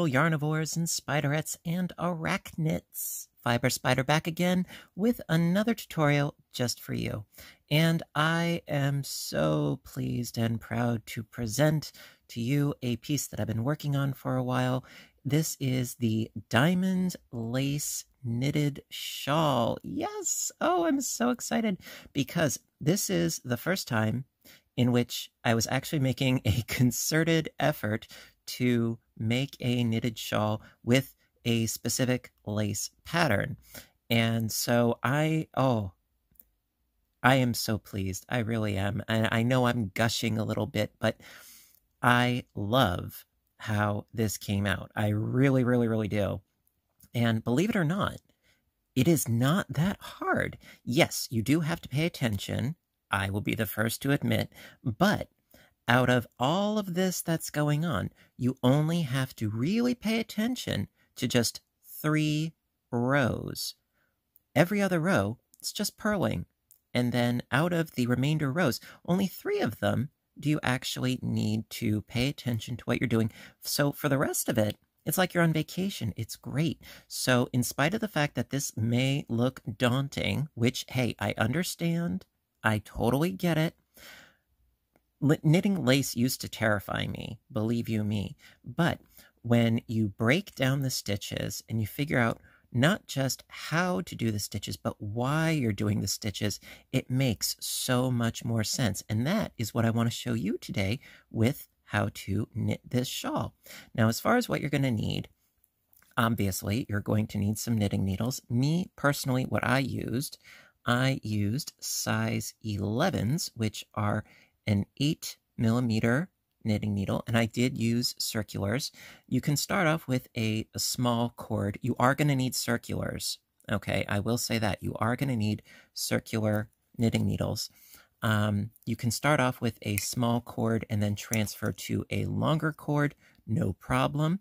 little yarnivores and spiderettes and arachnids. Fiber Spider back again with another tutorial just for you. And I am so pleased and proud to present to you a piece that I've been working on for a while. This is the diamond lace knitted shawl. Yes! Oh, I'm so excited because this is the first time in which I was actually making a concerted effort to make a knitted shawl with a specific lace pattern. And so I am so pleased. I really am. And I know I'm gushing a little bit, but I love how this came out. I really, really, really do. And believe it or not, it is not that hard. Yes, you do have to pay attention. I will be the first to admit, but out of all of this that's going on, you only have to really pay attention to just 3 rows. Every other row, it's just purling. And then out of the remainder rows, only 3 of them do you actually need to pay attention to what you're doing. So for the rest of it, it's like you're on vacation. It's great. So in spite of the fact that this may look daunting, which, hey, I understand. I totally get it. Knitting lace used to terrify me, believe you me. But when you break down the stitches and you figure out not just how to do the stitches, but why you're doing the stitches, it makes so much more sense. And that is what I want to show you today with how to knit this shawl. Now, as far as what you're going to need, obviously, you're going to need some knitting needles. Me, personally, what I used size 11s, which are an 8mm knitting needle, and I did use circulars. You can start off with a small cord. You are going to need circulars. Okay, I will say that. You are going to need circular knitting needles. You can start off with a small cord and then transfer to a longer cord, no problem.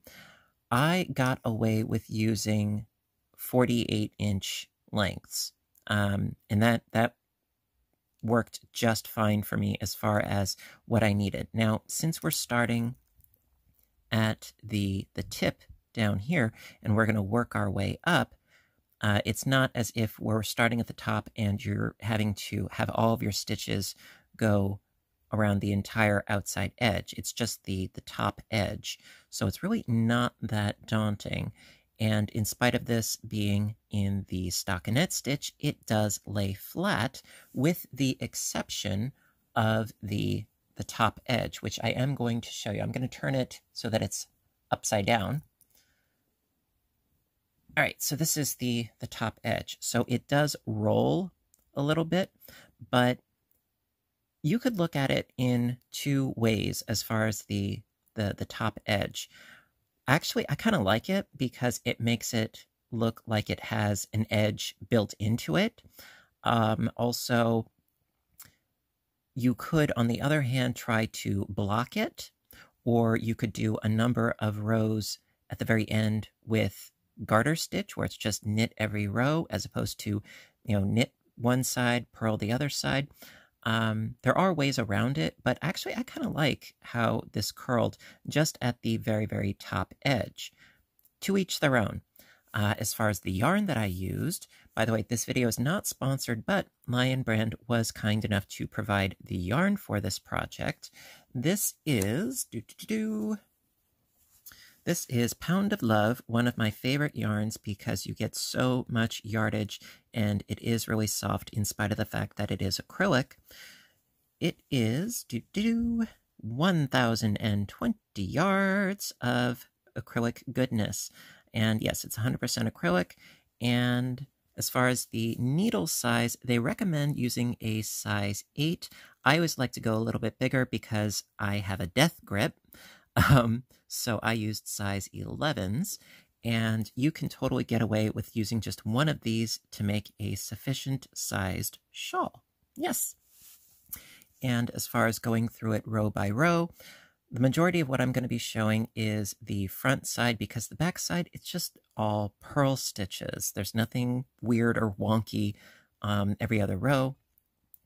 I got away with using 48-inch lengths, and that worked just fine for me as far as what I needed. Now, since we're starting at the tip down here and we're going to work our way up, it's not as if we're starting at the top and you're having to have all of your stitches go around the entire outside edge. It's just the top edge. So it's really not that daunting. And in spite of this being in the stockinette stitch, it does lay flat with the exception of the top edge, which I am going to show you. I'm going to turn it so that it's upside down. All right, so this is the top edge. So it does roll a little bit, but you could look at it in 2 ways as far as the top edge. Actually, I kind of like it because it makes it look like it has an edge built into it. Also, you could, on the other hand, try to block it, or you could do a number of rows at the very end with garter stitch, where it's just knit every row, as opposed to, knit one side, purl the other side. There are ways around it, but actually I kind of like how this curled just at the very, very top edge. To each their own. As far as the yarn that I used, by the way, this video is not sponsored, but Lion Brand was kind enough to provide the yarn for this project. This is This is Pound of Love, one of my favorite yarns because you get so much yardage and it is really soft in spite of the fact that it is acrylic. It is 1,020 yards of acrylic goodness. And yes, it's 100% acrylic. And as far as the needle size, they recommend using a size 8. I always like to go a little bit bigger because I have a death grip. So I used size 11s, and you can totally get away with using just one of these to make a sufficient sized shawl. Yes. And as far as going through it row by row, the majority of what I'm going to be showing is the front side, because the back side, it's just all purl stitches. There's nothing weird or wonky every other row,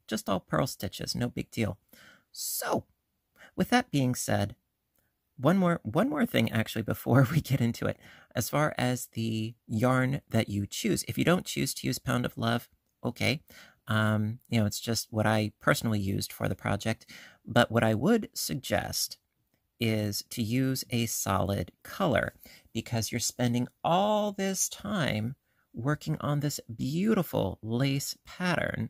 just all purl stitches, no big deal. So, with that being said, one more thing actually before we get into it. As far as the yarn that you choose, if you don't choose to use Pound of Love, okay. It's just what I personally used for the project. But what I would suggest is to use a solid color, because you're spending all this time working on this beautiful lace pattern.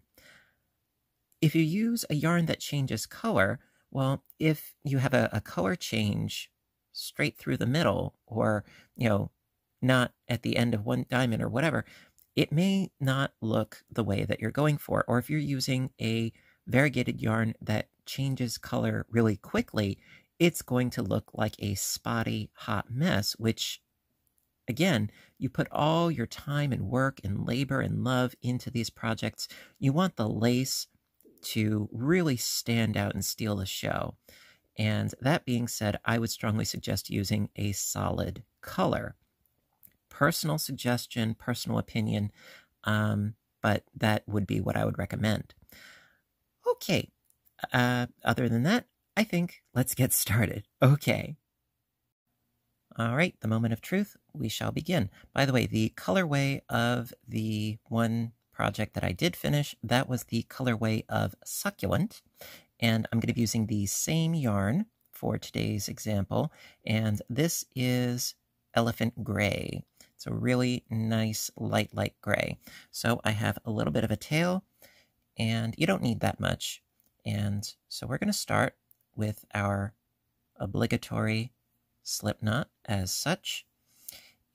If you use a yarn that changes color, well, if you have a color change straight through the middle, or, not at the end of one diamond or whatever, it may not look the way that you're going for. Or if you're using a variegated yarn that changes color really quickly, it's going to look like a spotty, hot mess, which, again, you put all your time and work and labor and love into these projects. You want the lace to really stand out and steal the show. And that being said, I would strongly suggest using a solid color. Personal suggestion, personal opinion, but that would be what I would recommend. Okay, other than that, I think let's get started. Okay. All right, the moment of truth, we shall begin. By the way, the colorway of the one project that I did finish, that was the colorway of Succulent, and I'm going to be using the same yarn for today's example, and this is Elephant Gray. It's a really nice light gray. So I have a little bit of a tail, and you don't need that much. And so we're going to start with our obligatory slip knot as such.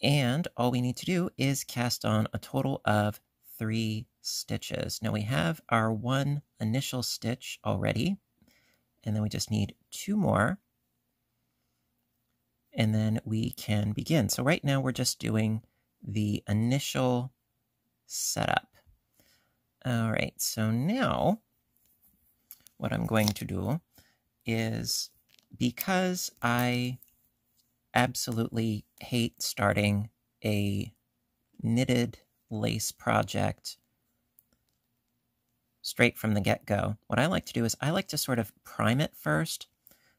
And all we need to do is cast on a total of 3 stitches. Now we have our one initial stitch already, and then we just need 2 more. And then we can begin. So right now we're just doing the initial setup. All right, so now what I'm going to do is, because I absolutely hate starting a knitted lace project straight from the get-go, what I like to do is I like to sort of prime it first.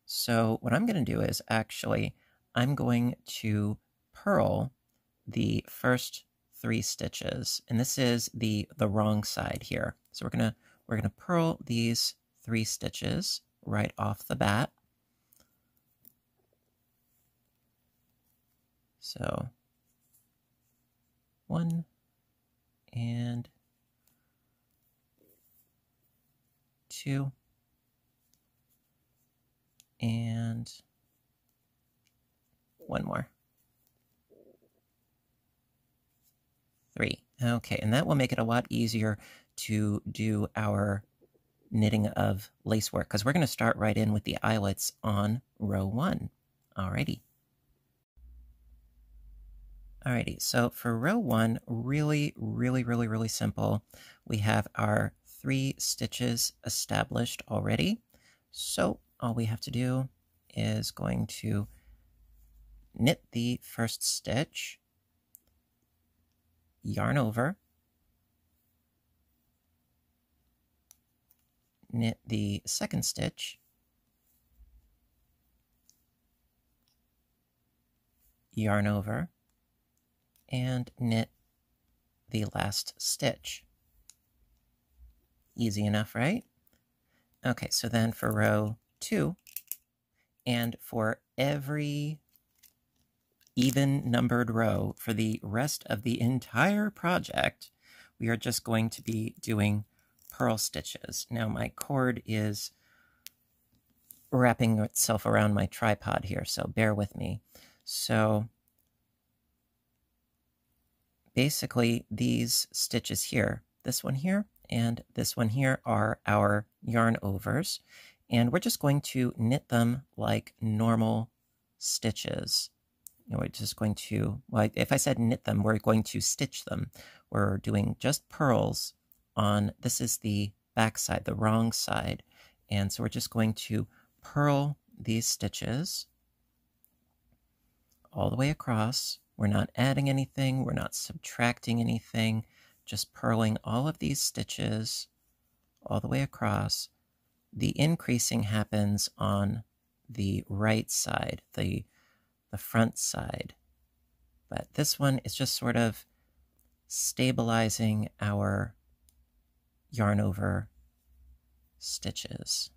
So what I'm going to do is actually I'm going to purl the first 3 stitches, and this is the wrong side here. So we're gonna purl these 3 stitches right off the bat. So 1 and 2 and 1 more. 3. Okay, and that will make it a lot easier to do our knitting of lace work, because we're going to start right in with the eyelets on row 1. Alrighty. Alrighty, so for row 1, really simple. We have our 3 stitches established already. So all we have to do is going to knit the first stitch, yarn over, knit the second stitch, yarn over, and knit the last stitch. Easy enough, right? Okay, so then for row 2, and for every even numbered row for the rest of the entire project, we are just going to be doing purl stitches. Now my cord is wrapping itself around my tripod here, so bear with me. So basically these stitches here, this one here and this one here, are our yarn overs, and we're just going to knit them like normal stitches. We're just going to, well, if I said knit them, we're going to stitch them. We're doing just purls on, this is the back side, the wrong side. And so we're just going to purl these stitches all the way across. We're not adding anything, we're not subtracting anything, just purling all of these stitches all the way across. The increasing happens on the right side, the front side. But this one is just sort of stabilizing our yarn over stitches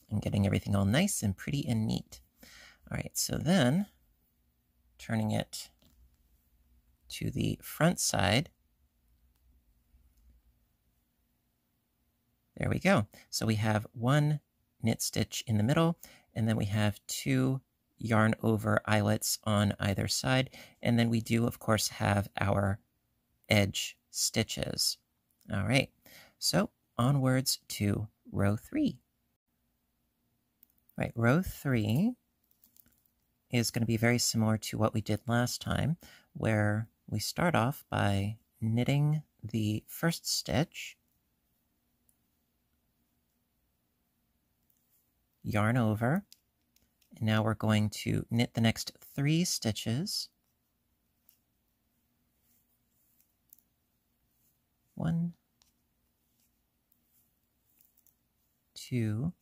and getting everything all nice and pretty and neat. All right, so then turning it to the front side. There we go. So we have one knit stitch in the middle, and then we have two yarn over eyelets on either side. And then we do, of course, have our edge stitches. All right, so onwards to row 3. Right, row 3 is going to be very similar to what we did last time, where we start off by knitting the first stitch, yarn over, and now we're going to knit the next 3 stitches. 1, 2,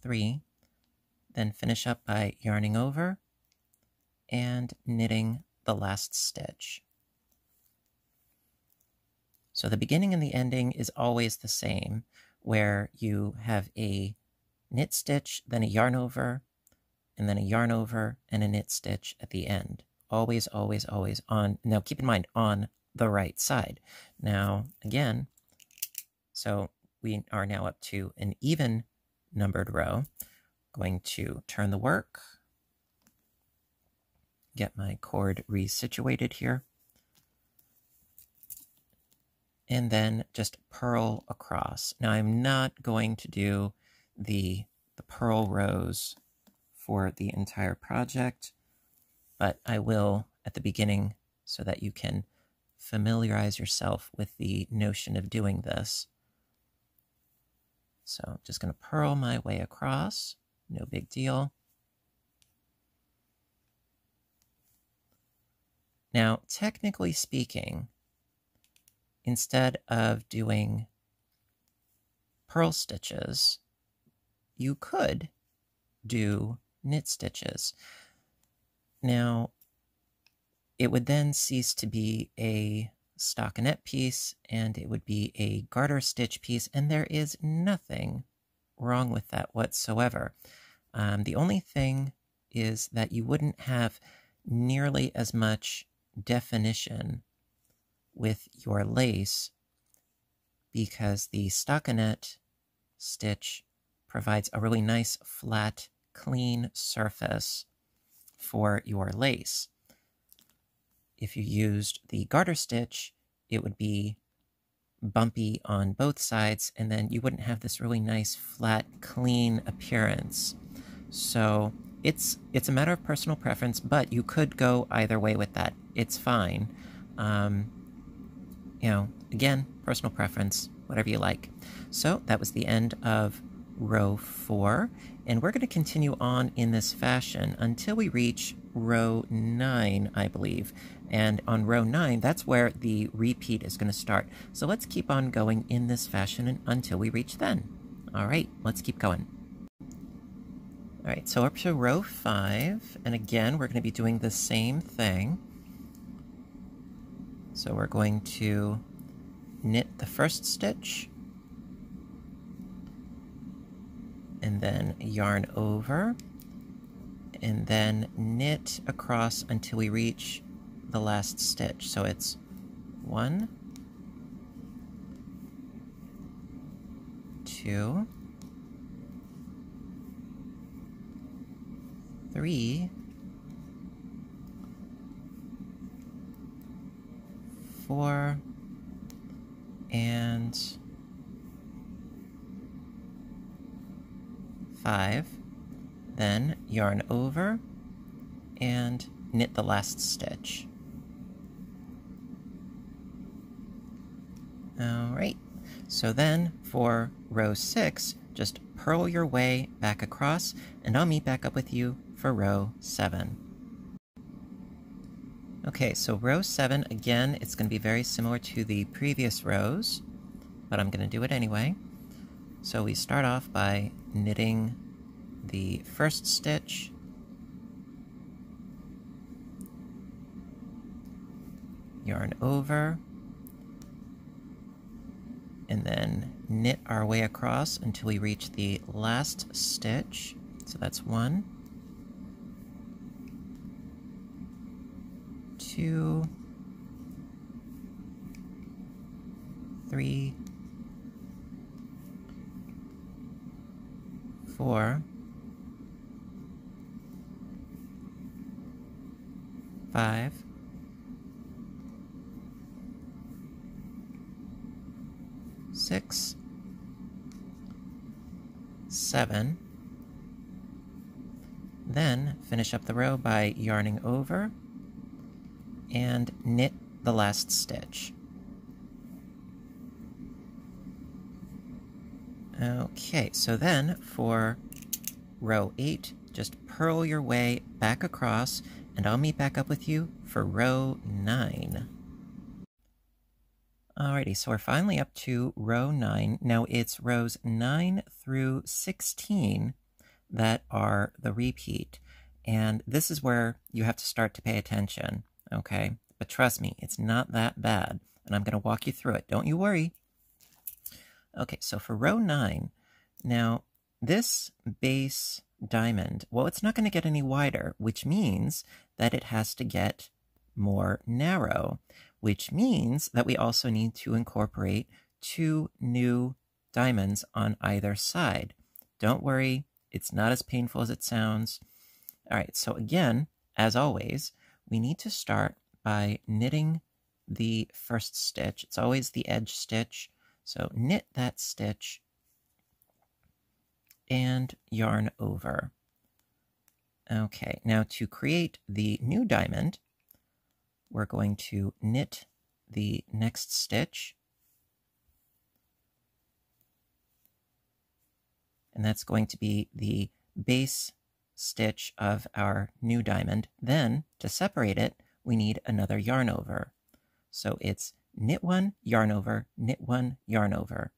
3, then finish up by yarning over and knitting the last stitch. So the beginning and the ending is always the same, where you have a knit stitch, then a yarn over, and then a yarn over and a knit stitch at the end. Always, always, always on, now keep in mind, on the right side. Now, again, so we are now up to an even numbered row. Going to turn the work, get my cord resituated here, and then just purl across. Now I'm not going to do the purl rows for the entire project, but I will at the beginning so that you can familiarize yourself with the notion of doing this. So I'm just going to purl my way across, no big deal. Now, technically speaking, instead of doing purl stitches, you could do knit stitches. Now, it would then cease to be a stockinette piece, and it would be a garter stitch piece, and there is nothing wrong with that whatsoever. The only thing is that you wouldn't have nearly as much definition with your lace, because the stockinette stitch provides a really nice, flat, clean surface for your lace. If you used the garter stitch, it would be bumpy on both sides, and then you wouldn't have this really nice, flat, clean appearance. So it's a matter of personal preference, but you could go either way with that. It's fine. You know, again, personal preference, whatever you like. So that was the end of row 4, and we're going to continue on in this fashion until we reach row 9, I believe. And on row 9, that's where the repeat is going to start. So let's keep on going in this fashion until we reach then. All right, let's keep going. All right, so up to row 5, and again, we're going to be doing the same thing. So we're going to knit the first stitch, and then yarn over, and then knit across until we reach the last stitch. So it's 1, 2, 3, 4, and 5. Then yarn over and knit the last stitch. All right, so then for row 6, just purl your way back across, and I'll meet back up with you for row 7. Okay, so row 7, again, it's going to be very similar to the previous rows. but I'm going to do it anyway. So we start off by knitting the first stitch, yarn over, and then knit our way across until we reach the last stitch. So that's 1, 2, 3, 4, 5, 6, 7, then finish up the row by yarning over and knit the last stitch. Okay, so then for row 8, just purl your way back across, and I'll meet back up with you for row 9. Alrighty, so we're finally up to row 9. Now it's rows 9 through 16 that are the repeat, and this is where you have to start to pay attention, okay? But trust me, it's not that bad, and I'm going to walk you through it. Don't you worry. Okay, so for row 9, now this base diamond, well, it's not going to get any wider, which means that it has to get more narrow, which means that we also need to incorporate 2 new diamonds on either side. Don't worry, it's not as painful as it sounds. All right, so again, as always, we need to start by knitting the first stitch. It's always the edge stitch. So knit that stitch and yarn over. Okay, now to create the new diamond, we're going to knit the next stitch, and that's going to be the base stitch of our new diamond. Then, to separate it, we need another yarn over. So it's knit 1, yarn over, knit 1, yarn over.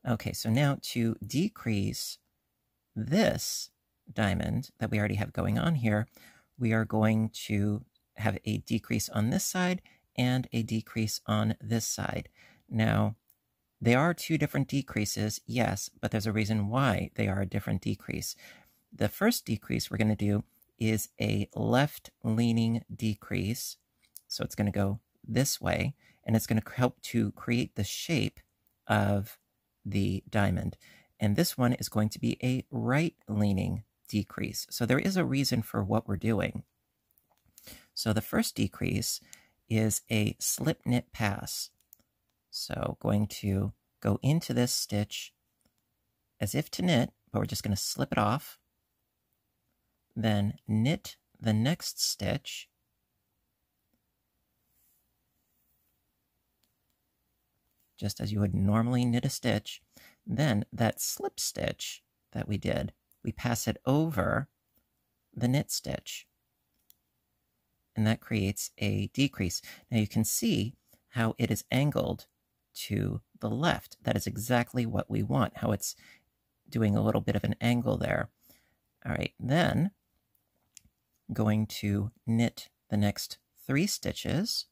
Okay, so now to decrease this diamond that we already have going on here, we are going to have a decrease on this side and a decrease on this side. Now, they are 2 different decreases, yes, but there's a reason why they are a different decrease. The first decrease we're going to do is a left-leaning decrease. So it's going to go this way, and it's going to help to create the shape of the diamond. And this one is going to be a right-leaning decrease. So there is a reason for what we're doing. So the first decrease is a slip knit pass. So going to go into this stitch as if to knit, but we're just going to slip it off. Then knit the next stitch. Just as you would normally knit a stitch. Then that slip stitch that we did, we pass it over the knit stitch. And that creates a decrease. Now you can see how it is angled to the left. That is exactly what we want, how it's doing a little bit of an angle there. All right, then going to knit the next 3 stitches,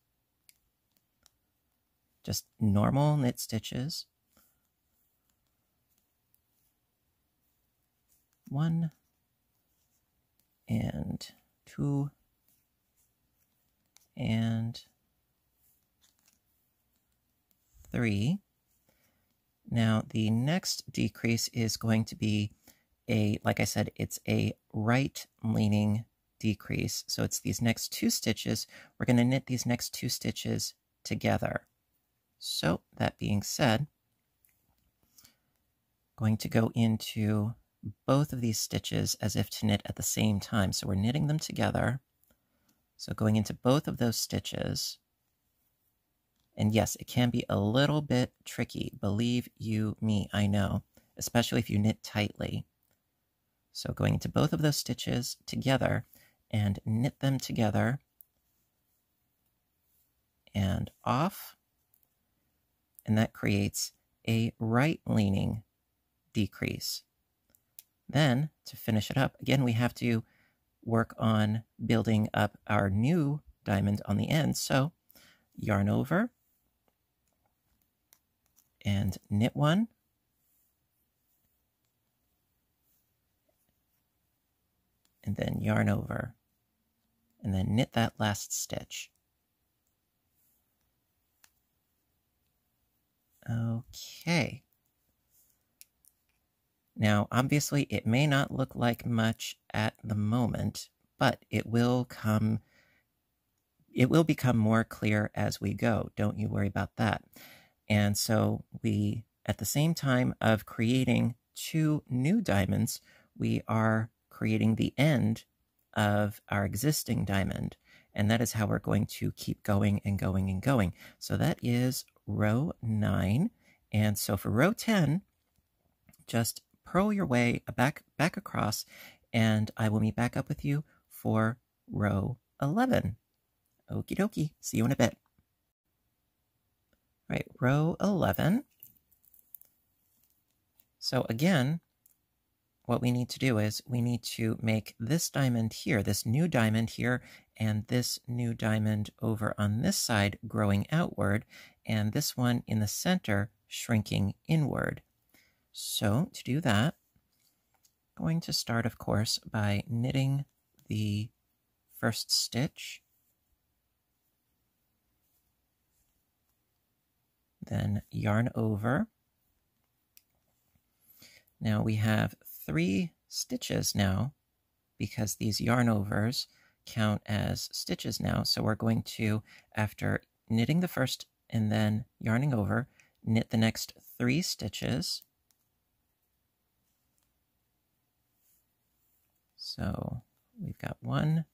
just normal knit stitches. 1 and 2 and 3. Now the next decrease is going to be like I said, it's a right-leaning decrease. So it's these next 2 stitches. We're going to knit these next 2 stitches together. So that being said, going to go into both of these stitches as if to knit at the same time. So we're knitting them together. So going into both of those stitches. And yes, it can be a little bit tricky. Believe you me, I know, especially if you knit tightly. So going into both of those stitches together and knit them together and off. And that creates a right-leaning decrease. Then, to finish it up, again, we have to work on building up our new diamond on the end. So yarn over and knit one, and then yarn over, and then knit that last stitch. Okay. Now, obviously, it may not look like much at the moment, but it will become more clear as we go. Don't you worry about that. And so we, at the same time of creating 2 new diamonds, we are creating the end of our existing diamond. And that is how we're going to keep going and going and going. So that is row 9. And so for row 10, just purl your way back across, and I will meet back up with you for row 11. Okie dokie. See you in a bit. All right, row 11. So again, what we need to do is we need to make this diamond here, this new diamond here, and this new diamond over on this side growing outward, and this one in the center shrinking inward. So to do that, I'm going to start, of course, by knitting the first stitch, then yarn over. Now we have 3 stitches now because these yarn overs count as stitches now. So we're going to, after knitting the first and then yarning over, knit the next 3 stitches. So we've got 1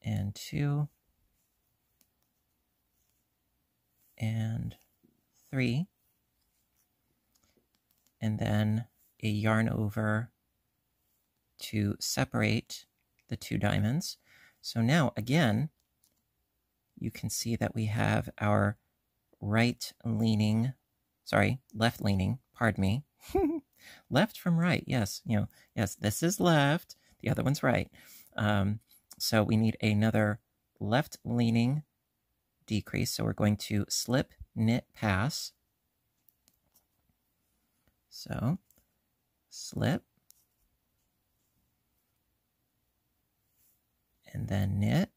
and 2 and 3, and then a yarn over to separate the 2 diamonds. So now again, you can see that we have our left leaning, pardon me. Left from right, yes, yes, this is left, the other one's right. So we need another left leaning decrease, so we're going to slip, knit, pass. So slip, and then knit,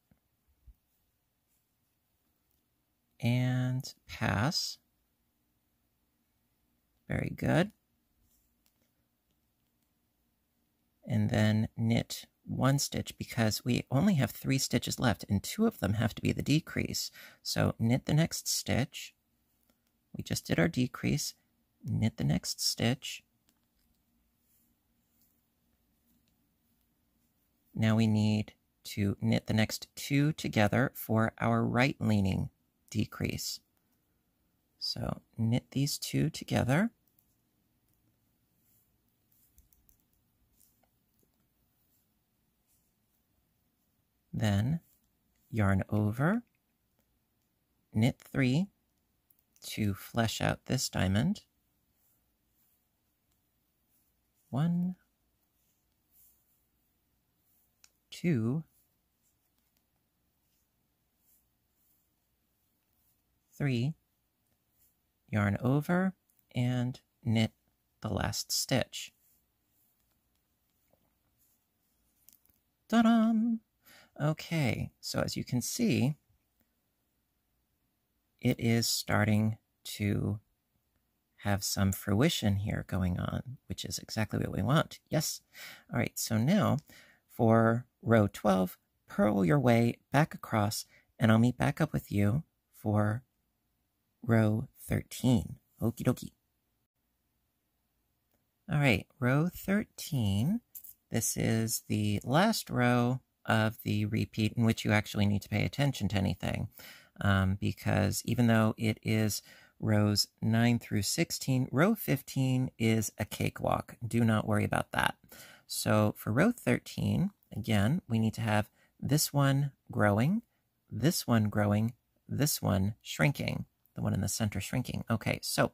and pass. Very good. And then knit 1 stitch because we only have 3 stitches left and 2 of them have to be the decrease. So knit the next stitch. We just did our decrease. Knit the next stitch. Now we need to knit the next 2 together for our right leaning decrease. So knit these 2 together. Then yarn over, knit 3 to flesh out this diamond. 1, 2, 3, yarn over, and knit the last stitch. Ta-da! Okay, so as you can see, it is starting to have some fruition here going on, which is exactly what we want. Yes. All right, so now for row 12, purl your way back across, and I'll meet back up with you for row 13. Okie dokie. All right, row 13. This is the last row of the repeat in which you actually need to pay attention to anything, because even though it is rows 9 through 16, row 15 is a cakewalk. Do not worry about that. So for row 13, again, we need to have this one growing, this one growing, this one shrinking. the one in the center shrinking. Okay, so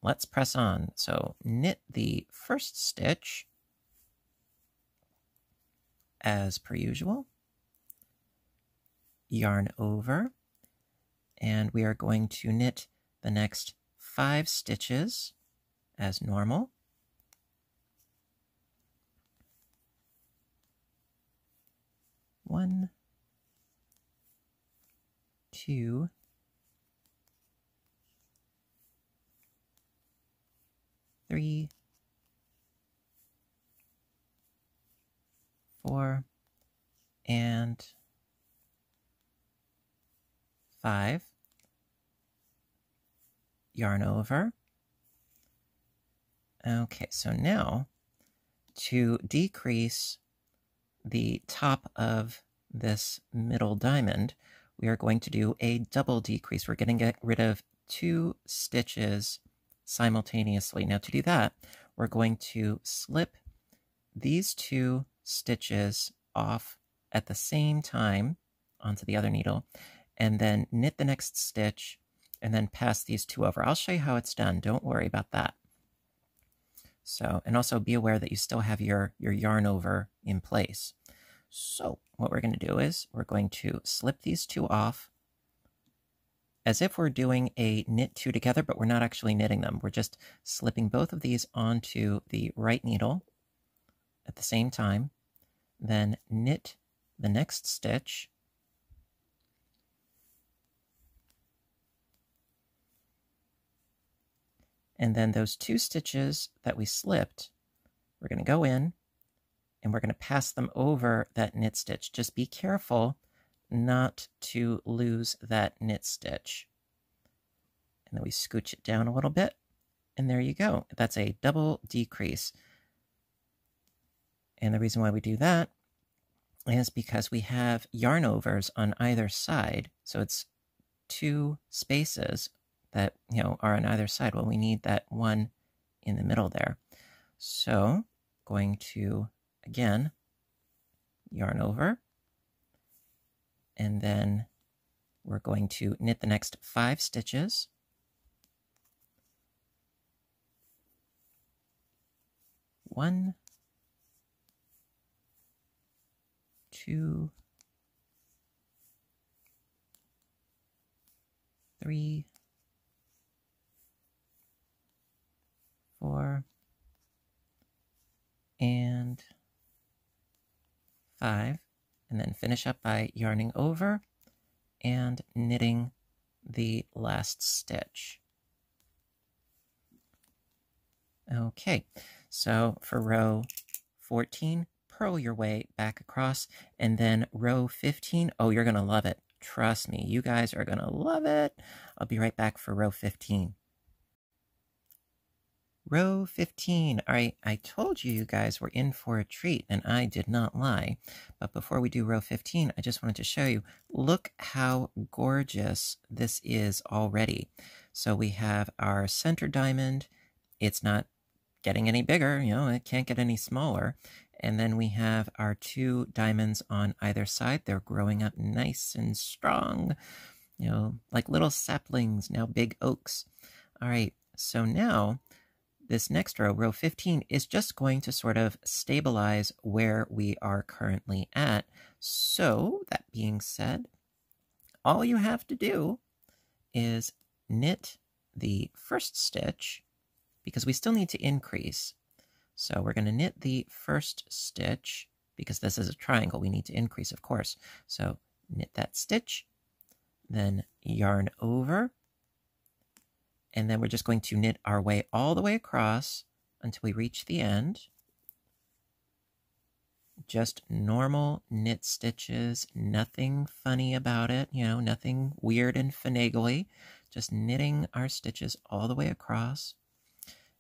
let's press on. So knit the first stitch as per usual, yarn over, and we are going to knit the next 5 stitches as normal. One, 2, 3, 4, and 5. Yarn over. Okay, so now to decrease the top of this middle diamond, we are going to do a double decrease. We're going to get rid of 2 stitches simultaneously. Now to do that, we're going to slip these 2 stitches off at the same time onto the other needle, and then knit the next stitch, and then pass these 2 over. I'll show you how it's done. Don't worry about that. So, and also be aware that you still have your yarn over in place. So what we're going to do is we're going to slip these 2 off as if we're doing a knit 2 together, but we're not actually knitting them. We're just slipping both of these onto the right needle at the same time, then knit the next stitch, and then those 2 stitches that we slipped, we're going to go in and we're going to pass them over that knit stitch. Just be careful not to lose that knit stitch. And then we scooch it down a little bit, and there you go. That's a double decrease. And the reason why we do that is because we have yarn overs on either side. So it's 2 spaces that, are on either side. Well, we need that one in the middle there. So going to, again, yarn over, and then we're going to knit the next 5 stitches. One, 2, 3, 4, and 5, and then finish up by yarning over and knitting the last stitch. Okay, so for row 14, purl your way back across, and then row 15, oh, you're going to love it. Trust me, you guys are going to love it. I'll be right back for row 15. Row 15. All right, I told you guys were in for a treat, and I did not lie. But before we do row 15, I just wanted to show you, look how gorgeous this is already. So we have our center diamond. It's not getting any bigger, it can't get any smaller. And then we have our 2 diamonds on either side. They're growing up nice and strong, like little saplings, now big oaks. All right, so now this next row, row 15, is just going to sort of stabilize where we are currently at. So that being said, all you have to do is knit the first stitch, because we still need to increase. So we're going to knit the first stitch, because this is a triangle. We need to increase, of course. So knit that stitch, then yarn over, and then we're just going to knit our way all the way across until we reach the end. Just normal knit stitches, nothing funny about it, nothing weird and finagly. Just knitting our stitches all the way across.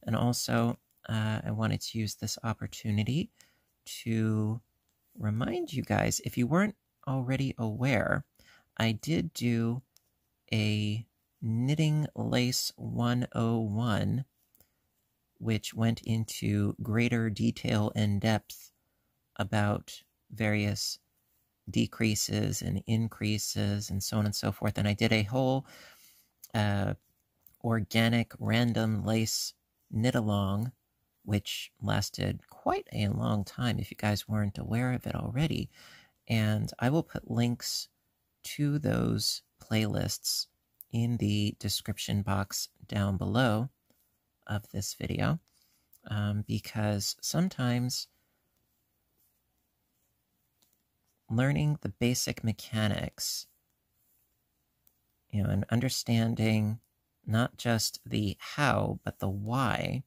And also, I wanted to use this opportunity to remind you guys, if you weren't already aware, I did do a Knitting Lace 101, which went into greater detail and depth about various decreases and increases and so on and so forth. And I did a whole organic random lace knit along, which lasted quite a long time if you guys weren't aware of it already. And I will put links to those playlists in the description box down below of this video, because sometimes learning the basic mechanics, and understanding not just the how, but the why,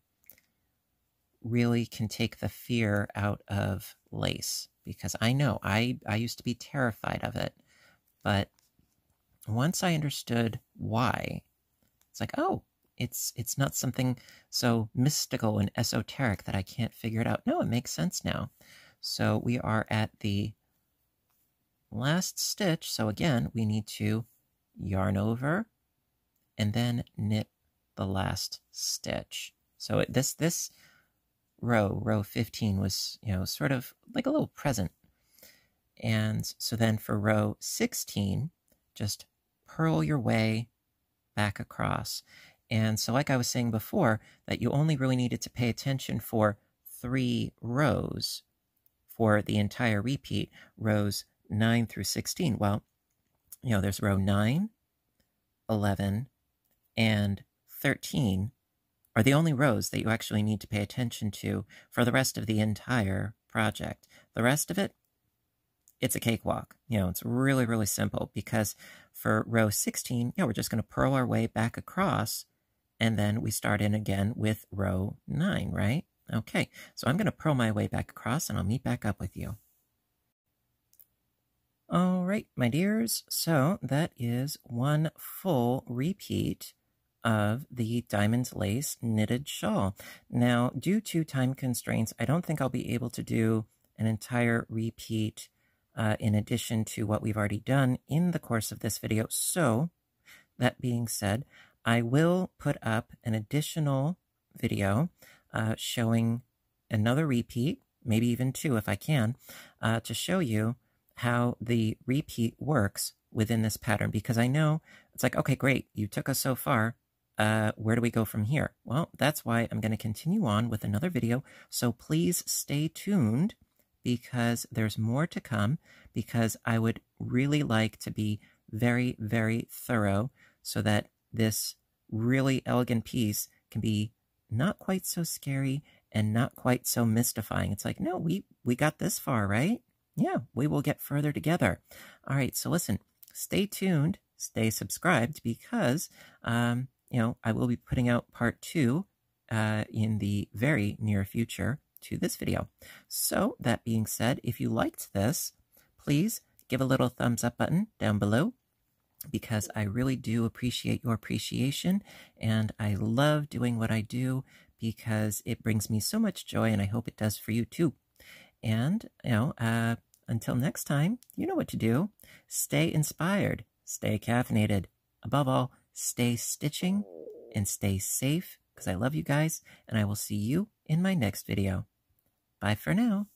really can take the fear out of lace. Because I know I used to be terrified of it, but once I understood why, it's like, oh, it's not something so mystical and esoteric that I can't figure it out. No, it makes sense now. So we are at the last stitch. So again, we need to yarn over and then knit the last stitch. So this row 15 was, sort of like a little present. And so then for row 16, just purl your way back across. And so like I was saying before, that you only really needed to pay attention for 3 rows for the entire repeat, rows 9 through 16. Well, there's row 9, 11, and 13 are the only rows that you actually need to pay attention to for the rest of the entire project. The rest of it, it's a cakewalk. It's really, really simple, because for row 16, we're just going to purl our way back across, and then we start in again with row 9, right? Okay, so I'm going to purl my way back across, and I'll meet back up with you. All right, my dears, so that is one full repeat of the diamond lace knitted shawl. Now, due to time constraints, I don't think I'll be able to do an entire repeat in addition to what we've already done in the course of this video. So, that being said, I will put up an additional video showing another repeat, maybe even 2 if I can, to show you how the repeat works within this pattern. Because I know it's like, okay, great, you took us so far. Where do we go from here? Well, that's why I'm going to continue on with another video. So please stay tuned, because there's more to come, because I would really like to be very, very thorough so that this really elegant piece can be not quite so scary and not quite so mystifying. It's like, no, we got this far, right? Yeah, we will get further together. All right, so listen, stay tuned, stay subscribed, because, I will be putting out part 2 in the very near future to this video. So that being said, if you liked this, please give a little thumbs up button down below, because I really do appreciate your appreciation, and I love doing what I do because it brings me so much joy, and I hope it does for you too. And, until next time, you know what to do. Stay inspired, stay caffeinated. Above all, stay stitching and stay safe, because I love you guys, and I will see you in my next video. Bye for now.